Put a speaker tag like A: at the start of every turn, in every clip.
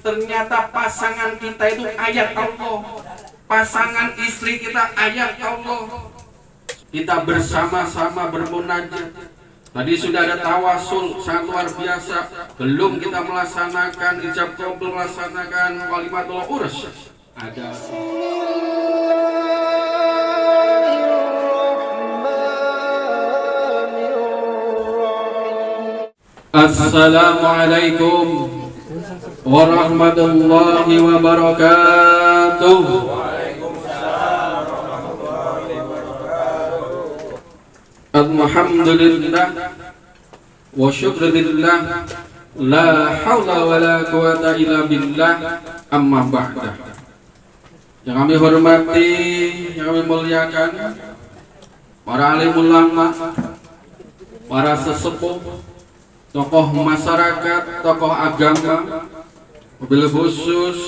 A: Ternyata pasangan kita itu ayat Allah, pasangan istri kita ayat Allah. Kita bersama-sama bermunajat. Tadi sudah ada tawasul sangat luar biasa. Belum kita melaksanakan ijab qabul, melaksanakan kalimatul urus. Ada Assalamualaikum warahmatullahi wabarakatuh. Alhamdulillah wa syukurillah, la haula wa la quwata illa billah, amma ba'da. Yang kami hormati, yang kami muliakan para alim ulama, para sesepuh, tokoh masyarakat, tokoh agama, wabil khusus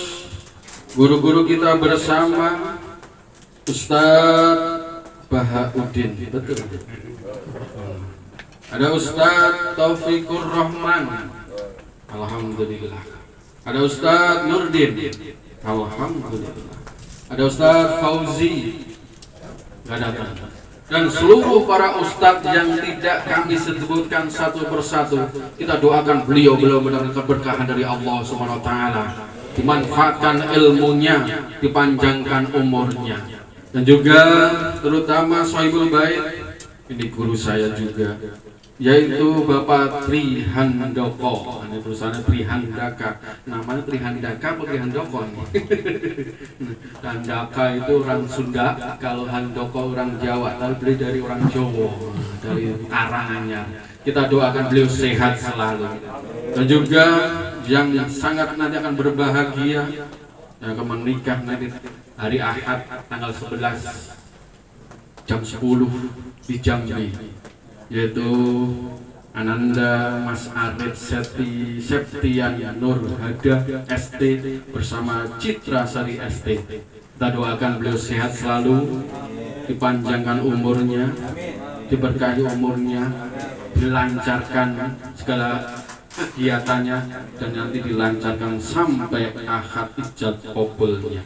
A: guru-guru kita bersama, Ustadz Bahauddin, betul. Ada Ustadz Taufikur Rahman, alhamdulillah. Ada Ustadz Nurdin, alhamdulillah. Ada Ustadz Fauzi, gak datang. Dan seluruh para ustadz yang tidak kami sebutkan satu persatu, kita doakan beliau mendapatkan keberkahan dari Allah Subhanahu wa taala, dimanfaatkan ilmunya, dipanjangkan umurnya. Dan juga terutama Sohibul Bait, ini guru saya juga, yaitu Bapak Tri Handoko. Ini tulisannya Tri Handaka, namanya Tri Handaka atau Tri Handoko ini? Handaka itu orang Sunda, kalau Handoko orang Jawa, tapi beliau dari orang Jawa, dari Karanganyar. Kita doakan beliau sehat selalu. Dan juga yang sangat nanti akan berbahagia, yang akan menikah nanti hari Ahad tanggal 11 jam 10 di Jambi, yaitu Ananda Mas Arif Septian Nur Hada ST bersama Citra Sari ST. Kita doakan beliau sehat selalu, dipanjangkan umurnya, diberkahi umurnya, dilancarkan segala kegiatannya, dan nanti dilancarkan sampai akad ijab qabulnya.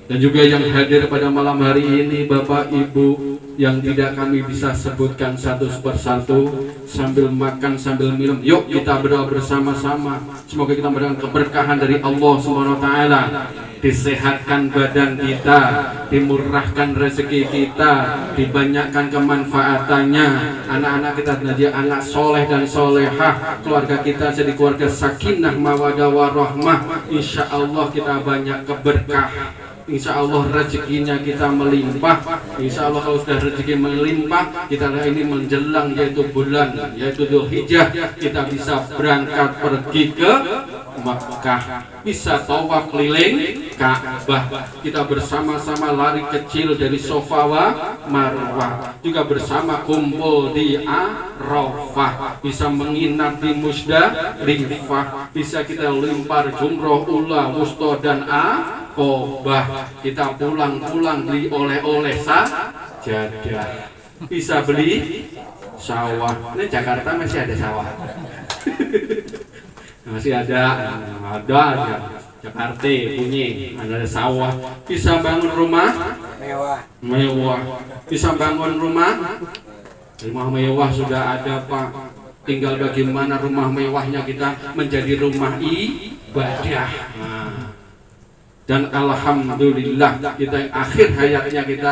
A: Dan juga yang hadir pada malam hari ini, Bapak Ibu yang tidak kami bisa sebutkan satu persatu, sambil makan sambil minum, yuk kita berdoa bersama-sama. Semoga kita mendapatkan keberkahan dari Allah Subhanahu wa taala, disehatkan badan kita, dimurahkan rezeki kita, dibanyakkan kemanfaatannya, anak-anak kita jadi anak soleh dan solehah, keluarga kita jadi keluarga sakinah mawadah warahmah. Insya Allah kita banyak keberkah, insya Allah rezekinya kita melimpah. Insya Allah kalau sudah rezeki melimpah, kita ini menjelang yaitu bulan yaitu Dzulhijjah, kita bisa berangkat pergi ke Makkah, bisa tawaf keliling Ka'bah, kita bersama-sama lari kecil dari Safa wa Marwah, juga bersama kumpul di Arafah, bisa menginap di Musdalifah, bisa kita lempar jumroh ula, wusta dan Aqobah, kita pulang-pulang beli oleh-oleh sajadah, bisa beli sawah. Ini Jakarta masih ada sawah. Masih ada Jakarta punya, ada sawah, bisa bangun rumah mewah, bisa bangun rumah mewah sudah ada Pak, tinggal bagaimana rumah mewahnya kita menjadi rumah ibadah. Dan alhamdulillah kita akhir hayatnya kita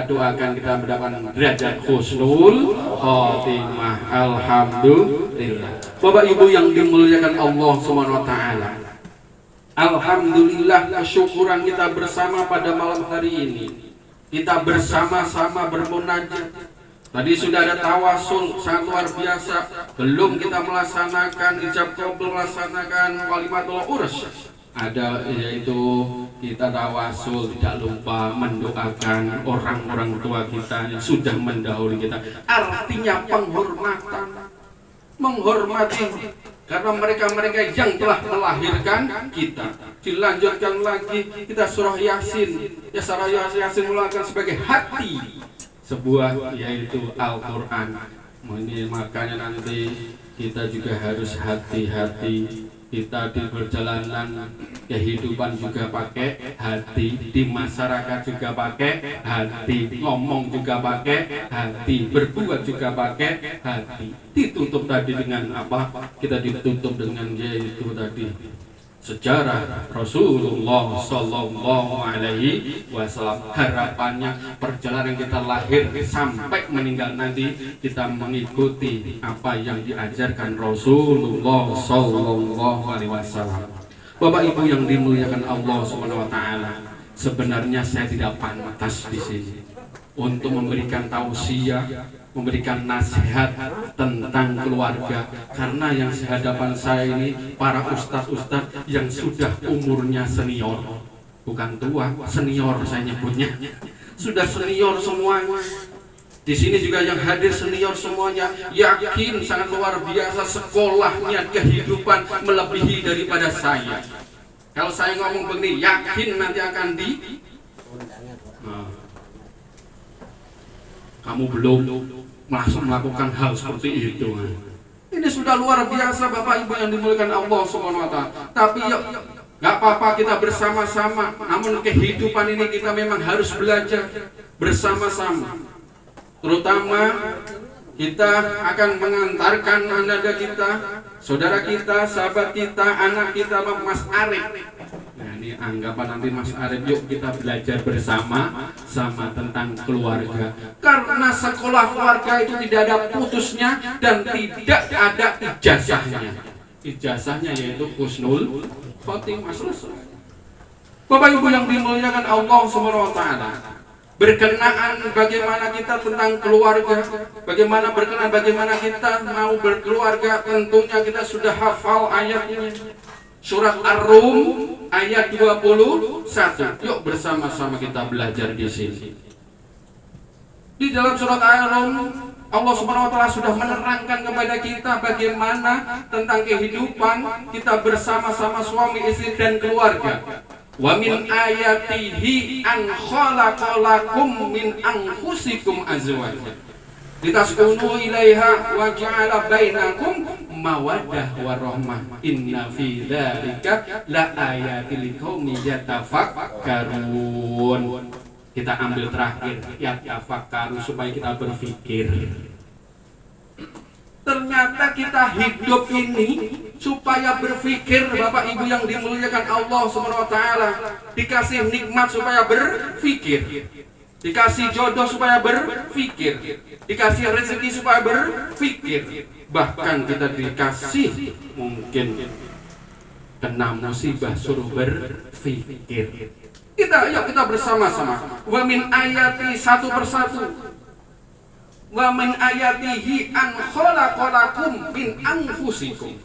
A: doakan kita mendapatkan derajat husnul khotimah. Alhamdulillah. Bapak Ibu yang dimuliakan Allah Subhanahu wa taala, alhamdulillah kesyukuran kita bersama pada malam hari ini. Kita bersama-sama bermunajat. Tadi sudah ada tawasul sangat luar biasa. Belum kita melaksanakan ijab qabul, melaksanakan kalimatul urus. Ada yaitu kita tawasul, tidak lupa mendoakan orang-orang tua kita yang sudah mendahului kita. Artinya penghormatan, menghormati, karena mereka-mereka yang telah melahirkan kita. Dilanjutkan lagi kita surah Yasin, ya surah Yasin mulakan sebagai hati sebuah yaitu Al-Quran. Makanya nanti kita juga harus hati-hati. Kita di perjalanan kehidupan juga pakai hati, di masyarakat juga pakai hati, ngomong juga pakai hati, berbuat juga pakai hati. Ditutup tadi dengan apa? Kita ditutup dengan yaitu tadi sejarah Rasulullah Sallallahu Alaihi Wasallam. Harapannya perjalanan kita lahir sampai meninggal nanti kita mengikuti apa yang diajarkan Rasulullah Sallallahu Alaihi Wasallam. Bapak Ibu yang dimuliakan Allah Subhanahu Wa Taala, sebenarnya saya tidak pantas di sini untuk memberikan tausiah, memberikan nasihat tentang keluarga, karena yang di hadapan saya ini para ustadz-ustadz yang sudah umurnya senior, bukan tua, senior saya nyebutnya, sudah senior semuanya. Di sini juga yang hadir senior semuanya, yakin sangat luar biasa sekolahnya, kehidupan melebihi daripada saya. Kalau saya ngomong begini, yakin nanti akan kamu belum langsung melakukan hal seperti itu. Ini sudah luar biasa Bapak Ibu yang dimuliakan Allah Subhanahu Wa Taala. Tapi yuk, nggak apa-apa kita bersama-sama. Namun kehidupan ini kita memang harus belajar bersama-sama. Terutama kita akan mengantarkan anak kita, saudara kita, sahabat kita, anak kita, Mas Arif. Nah ini anggapan nanti Mas Arif, yuk kita belajar bersama sama tentang keluarga. Karena sekolah keluarga itu tidak ada putusnya dan tidak ada ijazahnya. Ijazahnya yaitu husnul khotimah, selesai. Bapak Ibu yang dimuliakan Allah Subhanahu Wa Taala, berkenaan bagaimana kita tentang keluarga, bagaimana kita mau berkeluarga, tentunya kita sudah hafal ayatnya. Surat Ar-Rum ayat 21. Yuk bersama-sama kita belajar di sini. Di dalam surat Ar-Rum Allah Subhanahu Wa Taala sudah menerangkan kepada kita bagaimana tentang kehidupan kita bersama-sama suami, istri dan keluarga. Wa min ayatihi an khalaqalakum min anfusikum azwajan litaskunu ilaiha wa ja'ala bainakum mawaddah warahmah inna fi dzalika la ayatil liqaumin yatafakkarun. Kita ambil terakhir yatafakkaru supaya kita berpikir. Ternyata kita hidup ini supaya berpikir, Bapak Ibu yang dimuliakan Allah Subhanahu Wa Taala. Dikasih nikmat supaya berpikir, dikasih jodoh supaya berpikir, dikasih rezeki supaya berpikir. Bahkan kita dikasih mungkin kena musibah suruh berpikir. Kita bersama-sama. Wa min ayati satu persatu. Wa min ayatihi an khalaqalakum min anfusikum.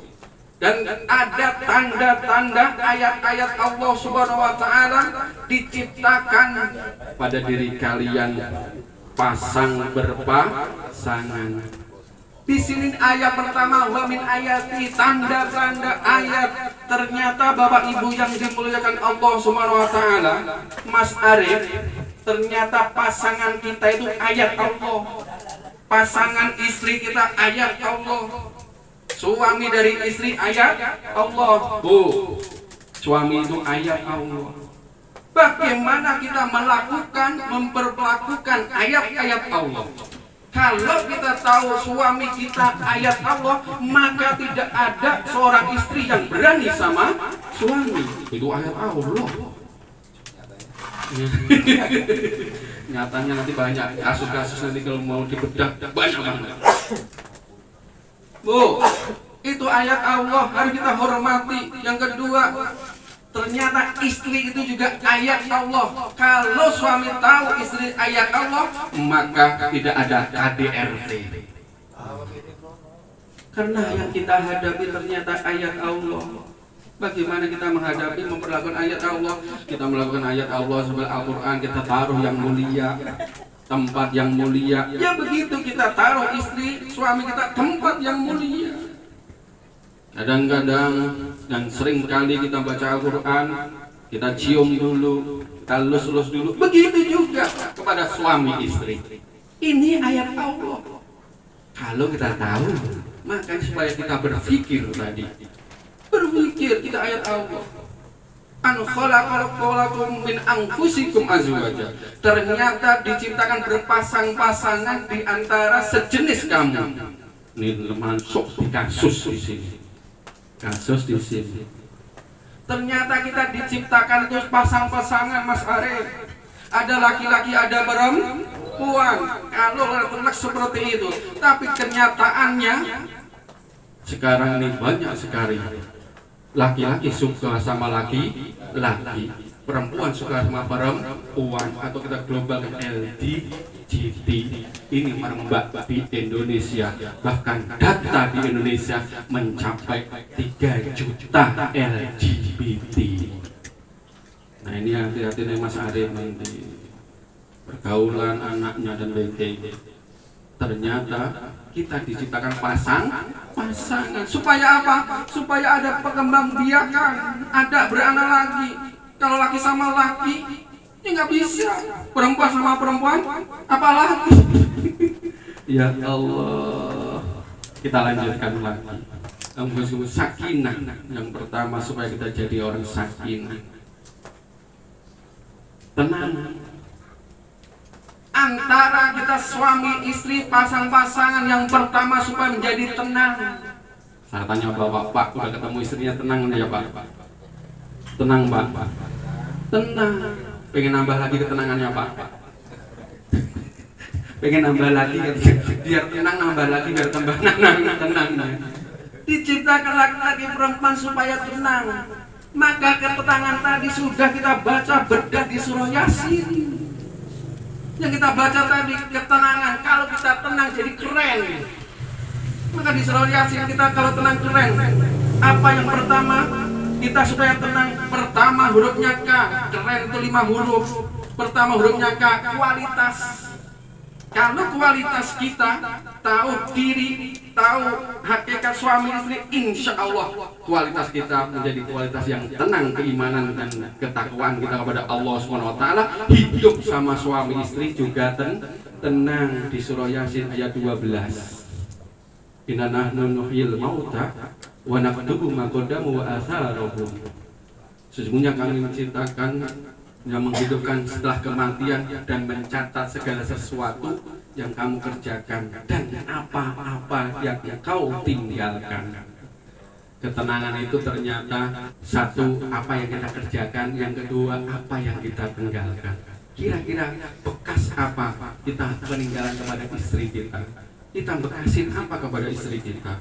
A: Dan ada tanda-tanda ayat-ayat Allah Subhanahu Wa Taala diciptakan pada diri kalian, berpasangan. Di sini ayat pertama, wa min ayati, tanda-tanda ayat. Ternyata Bapak Ibu yang dimuliakan Allah Subhanahu Wa Taala, Mas Arif, ternyata pasangan kita itu ayat Allah. Pasangan istri kita ayat Allah. Suami dari istri ayat Allah. Suami itu ayat Allah. Bagaimana kita memperlakukan ayat-ayat Allah? Kalau kita tahu suami kita ayat Allah, maka tidak ada seorang istri yang berani sama suami. Itu ayat Allah. Nyatanya nanti banyak kasus-kasus nanti kalau mau dibedah banyak banget. Itu ayat Allah, harus kita hormati. Yang kedua, ternyata istri itu juga ayat Allah. Kalau suami tahu istri ayat Allah, maka tidak ada KDRT. Karena yang kita hadapi ternyata ayat Allah. Bagaimana kita menghadapi, memperlakukan ayat Allah? Kita melakukan ayat Allah sebagai Al-Quran, kita taruh yang mulia, tempat yang mulia. Ya begitu, kita taruh istri, suami kita tempat yang mulia. Kadang-kadang dan sering kali kita baca Al-Quran, kita cium dulu, kita lus-lus dulu. Begitu juga kepada suami istri. Ini ayat Allah. Kalau kita tahu, maka supaya kita berpikir tadi. Berpikir, kita ayat Allah. an khalaqalakum min anfusikum azwaja. Ternyata diciptakan berpasang-pasangan di antara sejenis kamu. Ini masuk di kasus di sini. Kasus di sini. Ternyata kita diciptakan itu pasang-pasangan, Mas Arif. Ada laki-laki, ada perempuan. Kalau terlihat seperti itu, tapi kenyataannya sekarang ini banyak sekali. Laki-laki suka sama laki-laki, perempuan suka sama perempuan, atau kita global LGBT. Ini merebak di Indonesia. Bahkan data di Indonesia mencapai 3 juta LGBT. Nah ini hati-hati nih Mas Arif, nanti pergaulan anaknya dan lain-lain. Ternyata kita diciptakan pasangan supaya apa? Supaya ada pengembangbiakan, ada beranak lagi. Kalau laki sama laki, ya nggak bisa. Perempuan sama perempuan, apalagi? Ya Allah, kita lanjutkan lagi. Sakinah yang pertama supaya kita jadi orang sakinah, tenang. Antara kita suami istri pasang-pasangan, yang pertama supaya menjadi tenang. Saya tanya bapak, Pak, udah ketemu istrinya tenang ya Pak? Tenang Pak? Tenang. Pengen nambah lagi ketenangannya Pak? Pengen nambah lagi, biar tenang, nambah lagi biar tambah tenang. Diciptakan laki-laki perempuan supaya tenang. Maka ketenangan tadi sudah kita baca bedah di surah Yasin. Yang kita baca tadi ketenangan, kalau kita tenang jadi keren. Maka di surah Yasin kita kalau tenang keren. Apa yang pertama? Kita supaya tenang, pertama hurufnya K. Keren itu 5 huruf. Pertama hurufnya K, kualitas. Kalau kualitas kita tahu diri, tahu hakikat suami istri, insya Allah kualitas kita menjadi kualitas yang tenang, keimanan dan ketakwaan kita kepada Allah SWT. Hidup sama suami istri juga tenang. Di surah Yasin ayat 12. Inna nahnu nuhyil mauta wa naktubu ma qaddamu wa atharahum. Sesungguhnya kami menciptakan yang menghidupkan setelah kematian dan mencatat segala sesuatu yang kamu kerjakan dan apa-apa yang kau tinggalkan. Ketenangan itu ternyata satu, apa yang kita kerjakan, yang kedua apa yang kita tinggalkan. Kira-kira bekas apa kita peninggalan kepada istri kita? Kita bekasin apa kepada istri kita?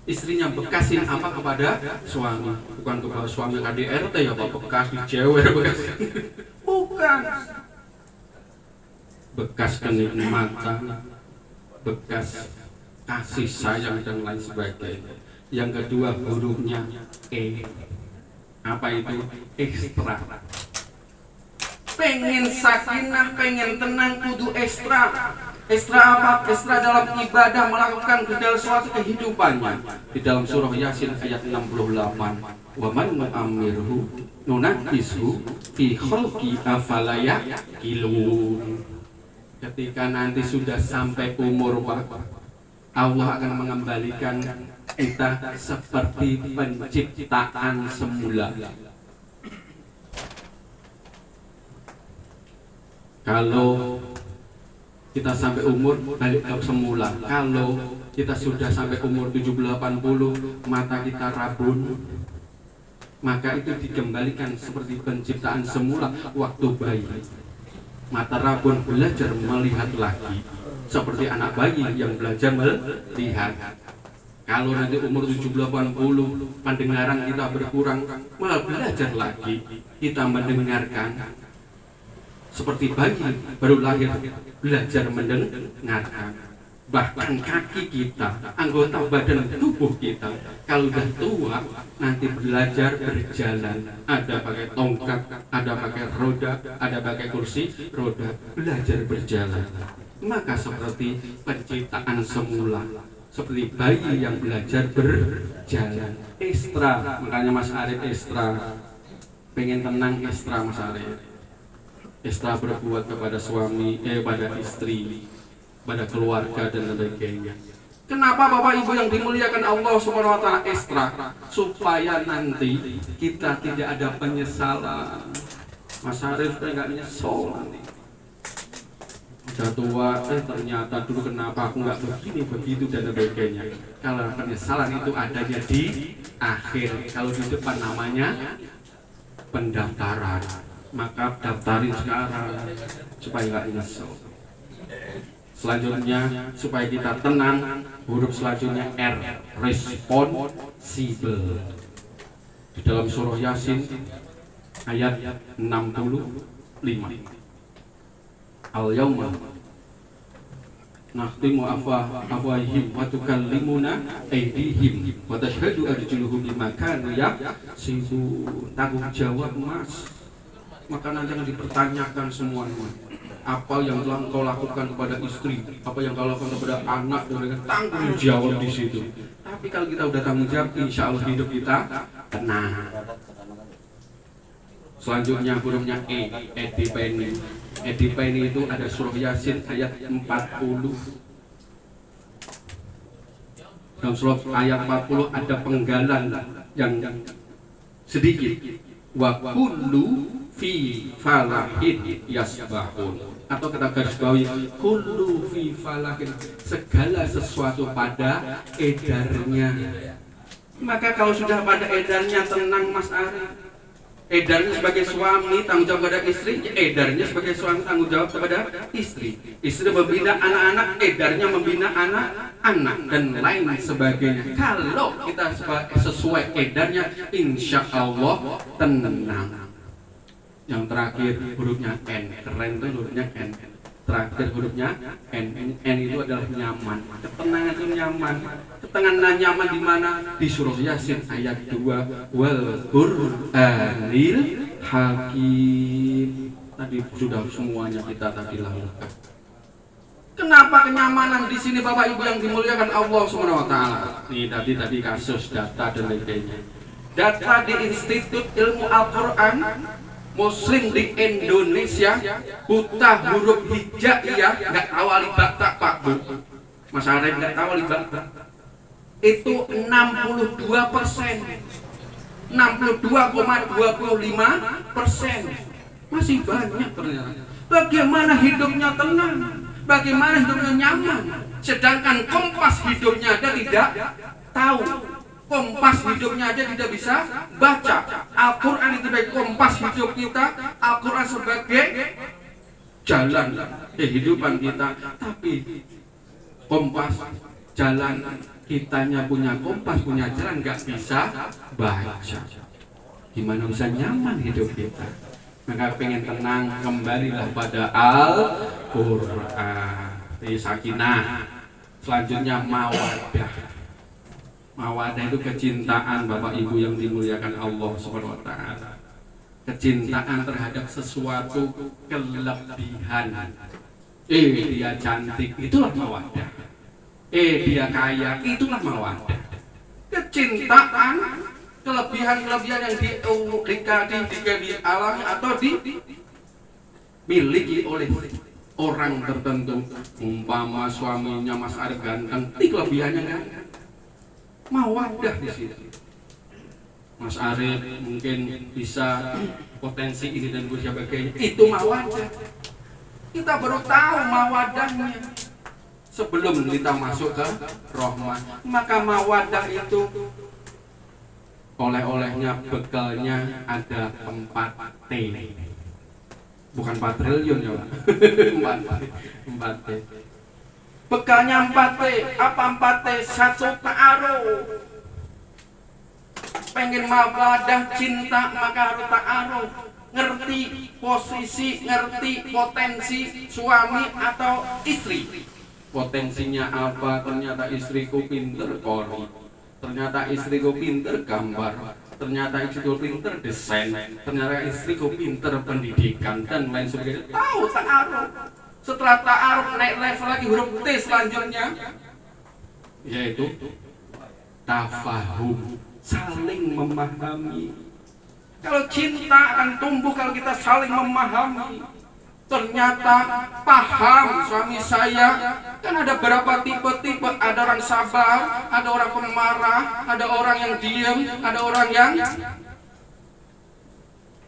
A: Istrinya bekasin apa kepada suami? Bukan kepada suami KDRT ya Pak, bekas dijewer, bekas. Bukan. Bekas kenikmatan, bekas kasih sayang dan lain sebagainya. Yang kedua hurufnya E. Apa itu? Ekstra. Pengen sakinah, pengen tenang, kudu ekstra. Ekstra apa? Ekstra dalam ibadah, melakukan dalam suatu kehidupannya. Di dalam surah Yasin ayat 68. Wa man nu'ammirhu nunakishu fi khalqi afala ya'qilun. Ketika nanti sudah sampai umur waktu, Allah akan mengembalikan kita seperti penciptaan semula. Kalau kita sampai umur balik ke semula. Kalau kita sudah sampai umur 70-80, mata kita rabun, maka itu dikembalikan seperti penciptaan semula waktu bayi. Mata rabun belajar melihat lagi seperti anak bayi yang belajar melihat. Kalau nanti umur 70-80, pendengaran kita berkurang, malah belajar lagi kita mendengarkan seperti bayi baru lahir, belajar mendengarkan. Bahkan kaki kita, anggota badan tubuh kita, kalau sudah tua nanti belajar berjalan. Ada pakai tongkat, ada pakai roda, ada pakai kursi roda, belajar berjalan. Maka seperti penciptaan semula, seperti bayi yang belajar berjalan. Ekstra, makanya Mas Arif ekstra, pengen tenang ekstra Mas Arif. Ekstra berbuat kepada suami, pada istri, pada keluarga dan sebagainya. Kenapa Bapak Ibu yang dimuliakan Allah Subhanahu wa taala ekstrak? Supaya nanti kita tidak ada penyesalan. Mas Arif sudah nggak nyesol nanti. Udah tua, ternyata dulu kenapa aku nggak begini, begitu dan sebagainya. Kalau penyesalan itu adanya di akhir, kalau di depan namanya pendaftaran. Maka daftarin sekarang supaya nggak nyesel. Selanjutnya supaya kita tenang, huruf selanjutnya R, responsibel. Di dalam surah Yasin ayat 65. Al-yauma nakhtimu afwahihim wa tukallimuna aydihim wa tashhadu arjuluhum bima kanu yaksibun. Tanggung jawab, Mas. Maka nanti akan dipertanyakan semuanya. Apa yang telah engkau lakukan kepada istri, apa yang engkau lakukan kepada anak, dan tanggung jawab di situ. Tapi kalau kita udah tanggung jawab, insya Allah hidup kita tenang. Selanjutnya hurufnya E, edipeni. Edipeni itu ada surah Yasin ayat 40. Dalam surah ayat 40 ada penggalan yang sedikit. Wa kullu fi falahin yasbahun, atau kita garis bawahi kullu fi falahin, segala sesuatu pada edarnya. Maka kalau sudah pada edarnya, tenang Mas Arif. Edarnya sebagai suami tanggung jawab kepada istri, edarnya sebagai suami tanggung jawab kepada istri. Istri membina anak-anak, edarnya membina anak-anak dan lain sebagainya. Kalau kita sesuai edarnya, insya Allah tenang. Yang terakhir hurufnya N, keren tuh hurufnya N. Terakhir hurufnya N. N itu adalah nyaman. Ketenangan itu nyaman. Ketenangan nyaman di mana? Di surah Yasin ayat 2. Wal Qur'anil Hakim. Tadi sudah semuanya kita tadi lakukan. Kenapa kenyamanan di sini Bapak Ibu yang dimuliakan Allah Subhanahu wa taala? Nih tadi kasus data dan lainnya. Data di Institut Ilmu Al-Qur'an Muslim di Indonesia, buta huruf hijaiyah, nggak tahu alibata Pak Bu. Mas Arif nggak tahu alibata. Itu 62%, 62,25%. Masih banyak ternyata. Bagaimana hidupnya tenang? Bagaimana hidupnya nyaman? Sedangkan Kompas hidupnya aja tidak tahu. Kompas hidupnya aja tidak bisa baca. Al-Quran itu sebagai kompas hidup kita, Al-Quran sebagai jalan kehidupan kita. Tapi kompas jalan kitanya punya kompas, punya jalan, nggak bisa baca. Gimana bisa nyaman hidup kita? Maka pengen tenang, kembalilah pada Al-Quran. Sakinah. Selanjutnya mawaddah. Mawaddah itu kecintaan Bapak Ibu yang dimuliakan Allah Subhanahu wa taala. Kecintaan terhadap sesuatu kelebihan. Dia cantik, itulah mawaddah. Dia kaya, itulah mawaddah. Kecintaan kelebihan-kelebihan yang dialami atau dimiliki oleh orang tertentu. Umpama suaminya Mas Arif ganteng, kelebihannya kan mawaddah di situ. Mas Arif mungkin bisa potensi ini dan sebagainya. Itu mawaddah. Kita baru tahu mawaddahnya sebelum kita masuk ke rahmah. Maka mawaddah itu oleh-olehnya, bekalnya ada 4T. Bukan 4 triliun ya Pak. 4T. Bekalnya 4T. Apa 4T? 1, ta'aruf. Pengen mawaddah cinta, maka harus ta'aruf. Ngerti posisi, ngerti potensi suami atau istri. Potensinya apa? Ternyata istriku pinter kori. Ternyata istriku pinter gambar. Ternyata istriku pinter desain. Ternyata istriku pinter pendidikan dan lain sebagainya. Tahu ta'aruf. Setelah ta'aruf naik level lagi huruf T selanjutnya, yaitu tafahum, saling memahami. Kalau cinta akan tumbuh kalau kita saling memahami. Ternyata paham suami saya. Kan ada berapa tipe-tipe, ada orang sabar, ada orang pemarah, ada orang yang diam, ada orang yang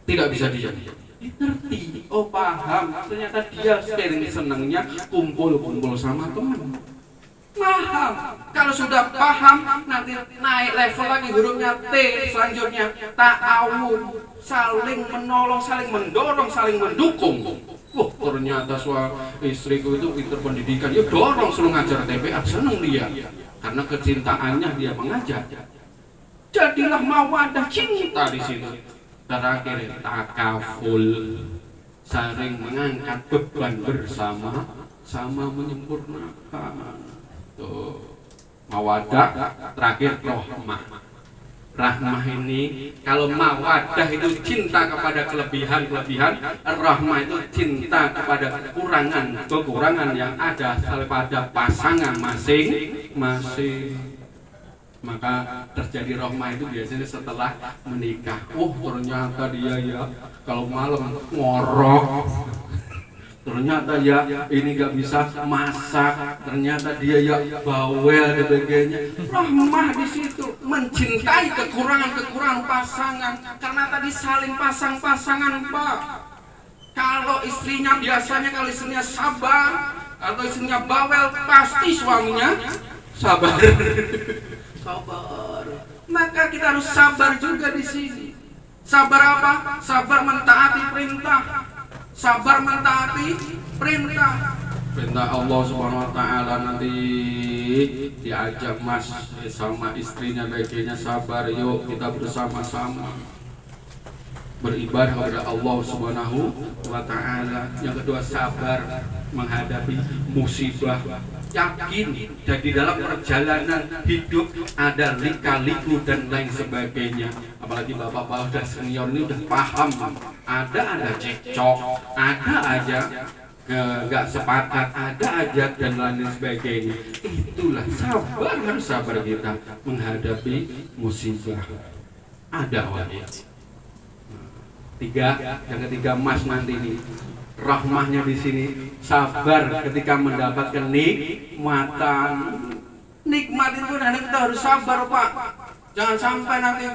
A: tidak bisa diam. Ngerti, oh paham, ternyata dia sering senangnya kumpul-kumpul sama teman. Paham, kalau sudah paham nanti naik level lagi hurufnya T, selanjutnya ta'awun, saling menolong, saling mendorong, saling mendukung. Wah, ternyata istriku itu pinter pendidikan, ya dorong suruh ngajar TPA, seneng dia karena kecintaannya dia mengajar. Jadilah mawadah cinta di situ. Terakhir takaful, saling mengangkat beban bersama, sama menyempurnakan. Tuh, mawadah. Terakhir rahmah. Rahmah ini, kalau mawadah itu cinta kepada kelebihan-kelebihan, rahmah itu cinta kepada kekurangan yang ada pada pasangan masing-masing. Maka terjadi rahmah itu biasanya setelah menikah. Oh, ternyata dia ya kalau malam ngorok, ternyata ya ini gak bisa masak, ternyata dia ya bawel dan sebagainya. Rahmah di situ, mencintai kekurangan pasangan, karena tadi saling pasang-pasangan, Pak. Kalau istrinya biasanya, kalau istrinya sabar atau istrinya bawel, pasti suaminya sabar. Sabar. Maka kita harus sabar juga di sini. Sabar apa? Sabar mentaati perintah. Sabar mentaati perintah. Perintah Allah Subhanahu wa taala nanti diajak Mas sama istrinya baiknya sabar, yuk kita bersama-sama beribadah kepada Allah Subhanahu wa taala. Yang kedua, sabar menghadapi musibah. Yakin, jadi dalam perjalanan hidup ada lika-liku dan lain sebagainya. Apalagi bapak-bapak dan senior ini udah paham, ada cekcok, ada aja nggak sepakat, ada aja dan lain sebagainya. Itulah sabar, harus sabar kita menghadapi musibah. Ada wajib. Yang ketiga Mas nanti nih, rahmahnya di sini sabar ketika mendapatkan nikmatan. Nikmat itu nanti kita harus sabar, Pak. Jangan sampai nanti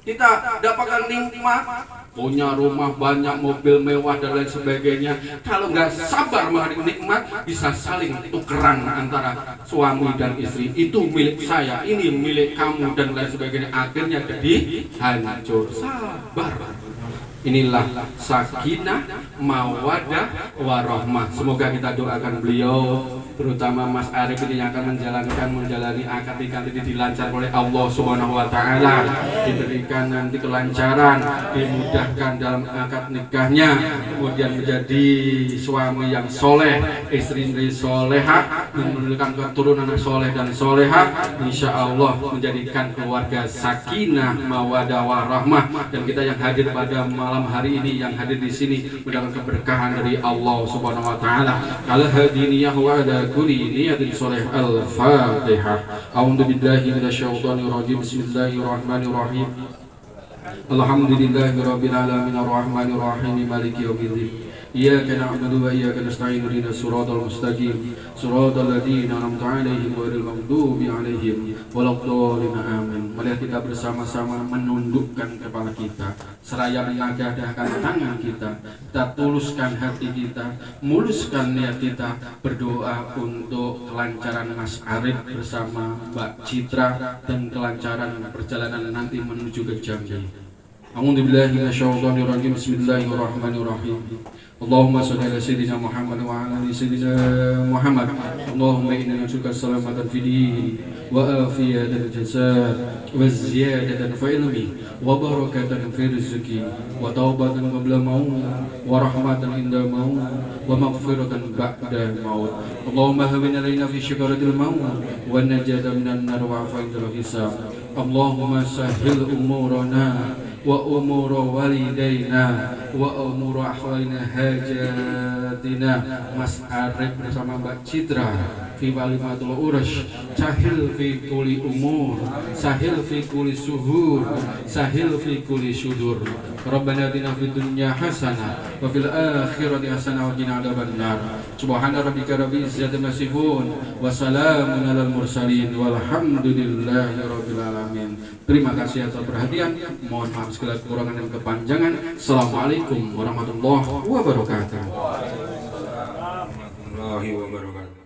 A: kita dapatkan nikmat, punya rumah banyak, mobil mewah dan lain sebagainya. Kalau nggak sabar menghadapi nikmat, bisa saling tukeran antara suami dan istri. Itu milik saya, ini milik kamu dan lain sebagainya. Akhirnya jadi hancur. Sabar. Inilah sakinah, mawadah, warahmah. Semoga kita doakan beliau, terutama Mas Arif ini yang akan menjalani akad nikah ini dilancarkan oleh Allah Subhanahu wa taala, diberikan nanti kelancaran, dimudahkan dalam akad nikahnya, kemudian menjadi suami yang soleh, istri soleha, memberikan keturunan soleh dan soleha, insya Allah menjadikan keluarga sakinah, mawadah, warahmah. Dan kita yang hadir pada malam hari ini, yang hadir di sini mendapatkan keberkahan dari Allah Subhanahu wa taala. Al-hadiniyah wa ala kulli niyatin sholih. Al-Fatihah. A'udzu billahi minasyaitonir rajim. Bismillahirrahmanirrahim. Alhamdulillahi rabbil alamin arrahmanir rahim maliki yaumiddin. Iyyaka na'budu wa iyyaka nasta'in ihdinas siratal mustaqim siratal ladzina an'amta 'alaihim ghairil maghdubi 'alaihim waladdallin. Amin. Mari kita bersama-sama menundukkan kepala kita, seraya mengadahkan tangan kita, tuluskan hati kita, muluskan niat kita, berdoa untuk kelancaran Mas Arif bersama Mbak Citra dan kelancaran perjalanan nanti menuju ke Jambi. A'udzu billahi minasyaitonir rajim. Bismillahirrahmanirrahim. Allahumma shalli ala sayyidina Muhammad wa ala ali sayyidina Muhammad. Allahumma inna nas'aluka salamatan fid din wa afiyatan jasad wa ziyadatan fi ilmi wa barakatan fi rizqi wa taubatan qabla maut wa rahmatan inda maut wa maghfiratan ba'da maut. Allahumma hawwin alaina fi shikaratil maut wa najata minan nar wa afa indal hisab. Allahumma sahhil umurana wa umura walidayna wa umura ahwalina hajatina. Mas Arif bersama Mbak Citra fi walimatul urus, sahil fi kuli umur, sahil fi kuli suhur, sahil fi kuli syudur. Rabbana atina fid dunya hasanah wa fil akhirati hasanah wa qina adzabannar. Subhana rabbika rabbil izzati amma yasifun wa salamun alal mursalin walhamdulillahi rabbil alamin. Terima kasih atas perhatian. Mohon maaf segala kekurangan dan kepanjangan. Assalamualaikum warahmatullahi wabarakatuh.
B: Warahmatullahi wabarakatuh.